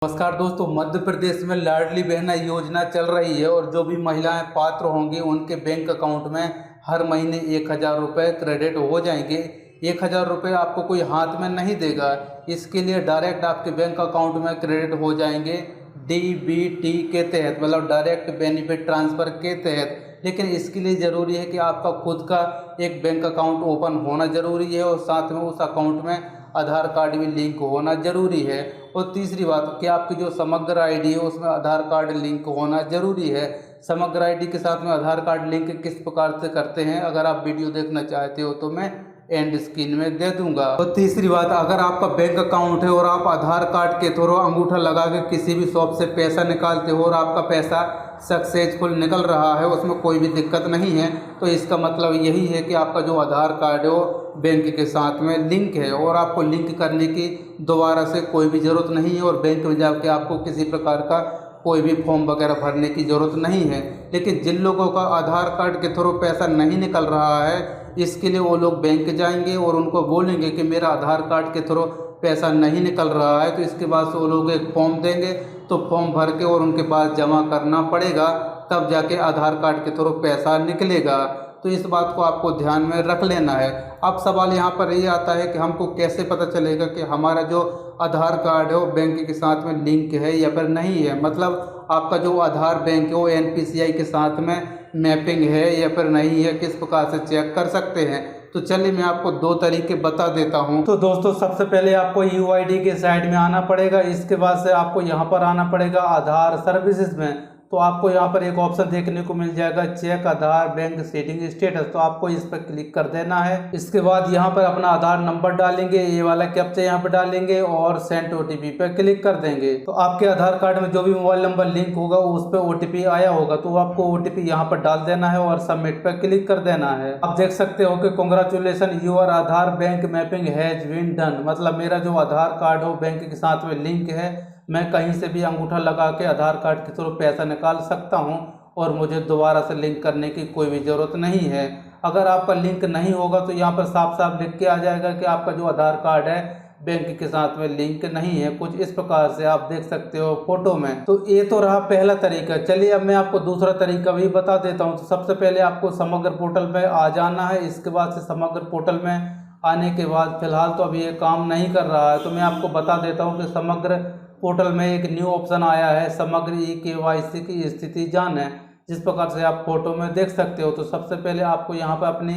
नमस्कार दोस्तों, मध्य प्रदेश में लाडली बहना योजना चल रही है और जो भी महिलाएं पात्र होंगी उनके बैंक अकाउंट में हर महीने 1,000 रुपये क्रेडिट हो जाएंगे। 1,000 रुपये आपको कोई हाथ में नहीं देगा, इसके लिए डायरेक्ट आपके बैंक अकाउंट में क्रेडिट हो जाएंगे DBT के तहत, मतलब डायरेक्ट बेनिफिट ट्रांसफ़र के तहत। लेकिन इसके लिए ज़रूरी है कि आपका खुद का एक बैंक अकाउंट ओपन होना ज़रूरी है और साथ में उस अकाउंट में आधार कार्ड भी लिंक होना ज़रूरी है। और तीसरी बात कि आपकी जो समग्र आईडी है उसमें आधार कार्ड लिंक होना ज़रूरी है। समग्र आईडी के साथ में आधार कार्ड लिंक किस प्रकार से करते हैं, अगर आप वीडियो देखना चाहते हो तो मैं एंड स्क्रीन में दे दूंगा। तो तीसरी बात, अगर आपका बैंक अकाउंट है और आप आधार कार्ड के थ्रू अंगूठा लगा के किसी भी शॉप से पैसा निकालते हो और आपका पैसा सक्सेसफुल निकल रहा है, उसमें कोई भी दिक्कत नहीं है, तो इसका मतलब यही है कि आपका जो आधार कार्ड है वो बैंक के साथ में लिंक है और आपको लिंक करने की दोबारा से कोई भी ज़रूरत नहीं है और बैंक में जाके आपको किसी प्रकार का कोई भी फॉर्म वगैरह भरने की ज़रूरत नहीं है। लेकिन जिन लोगों का आधार कार्ड के थ्रू पैसा नहीं निकल रहा है, इसके लिए वो लोग बैंक जाएंगे और उनको बोलेंगे कि मेरा आधार कार्ड के थ्रू पैसा नहीं निकल रहा है, तो इसके बाद से वो लोग एक फॉर्म देंगे, तो फॉर्म भर के और उनके पास जमा करना पड़ेगा, तब जाके आधार कार्ड के थ्रू पैसा निकलेगा। तो इस बात को आपको ध्यान में रख लेना है। अब सवाल यहाँ पर ये आता है कि हमको कैसे पता चलेगा कि हमारा जो आधार कार्ड है वो बैंक के साथ में लिंक है या फिर नहीं है, मतलब आपका जो आधार बैंक है वो NPCI के साथ में मैपिंग है या फिर नहीं है, किस प्रकार से चेक कर सकते हैं। तो चलिए मैं आपको दो तरीके बता देता हूं। तो दोस्तों, सबसे पहले आपको UID के साइड में आना पड़ेगा, इसके बाद से आपको यहां पर आना पड़ेगा आधार सर्विसेज में। तो आपको यहाँ पर एक ऑप्शन देखने को मिल जाएगा चेक आधार बैंक सेटिंग स्टेटस, तो आपको इस पर क्लिक कर देना है। इसके बाद यहाँ पर अपना आधार नंबर डालेंगे, ये वाला कैप्चा यहाँ पर डालेंगे और सेंड OTP पे क्लिक कर देंगे। तो आपके आधार कार्ड में जो भी मोबाइल नंबर लिंक होगा उस पर OTP आया होगा, तो आपको OTP यहाँ पर डाल देना है और सबमिट पर क्लिक कर देना है। आप देख सकते हो कि congratulation your Aadhaar bank mapping has been done, मतलब मेरा जो आधार कार्ड हो बैंक के साथ में लिंक है, मैं कहीं से भी अंगूठा लगा के आधार कार्ड के थ्रू पैसा निकाल सकता हूं और मुझे दोबारा से लिंक करने की कोई भी ज़रूरत नहीं है। अगर आपका लिंक नहीं होगा तो यहाँ पर साफ साफ लिख के आ जाएगा कि आपका जो आधार कार्ड है बैंक के साथ में लिंक नहीं है। कुछ इस प्रकार से आप देख सकते हो फोटो में। तो ये तो रहा पहला तरीका। चलिए अब मैं आपको दूसरा तरीका भी बता देता हूँ। तो सबसे पहले आपको समग्र पोर्टल में आ जाना है। इसके बाद से समग्र पोर्टल में आने के बाद फिलहाल तो अभी ये काम नहीं कर रहा है, तो मैं आपको बता देता हूँ कि समग्र पोर्टल में एक न्यू ऑप्शन आया है समग्र KYC की स्थिति जाने, जिस प्रकार से आप फोटो में देख सकते हो। तो सबसे पहले आपको यहाँ पर अपनी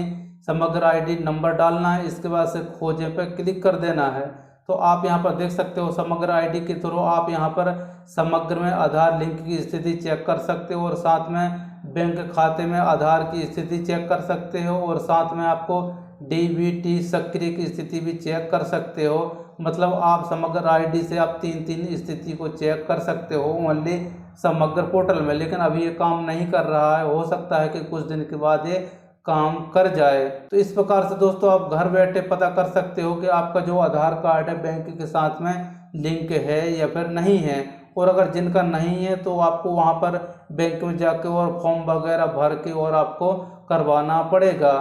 समग्र ID नंबर डालना है, इसके बाद से खोजे पर क्लिक कर देना है। तो आप यहाँ पर देख सकते हो समग्र ID के थ्रू आप यहाँ पर समग्र में आधार लिंक की स्थिति चेक कर सकते हो और साथ में बैंक खाते में आधार की स्थिति चेक कर सकते हो और साथ में आपको DBT सक्रिय की स्थिति भी चेक कर सकते हो। मतलब आप समग्र ID से आप तीन स्थिति को चेक कर सकते हो ओनली समग्र पोर्टल में। लेकिन अभी ये काम नहीं कर रहा है, हो सकता है कि कुछ दिन के बाद ये काम कर जाए। तो इस प्रकार से दोस्तों आप घर बैठे पता कर सकते हो कि आपका जो आधार कार्ड है बैंक के साथ में लिंक है या फिर नहीं है। और अगर जिनका नहीं है तो आपको वहाँ पर बैंक में जाके और फॉर्म वगैरह भर के और आपको करवाना पड़ेगा।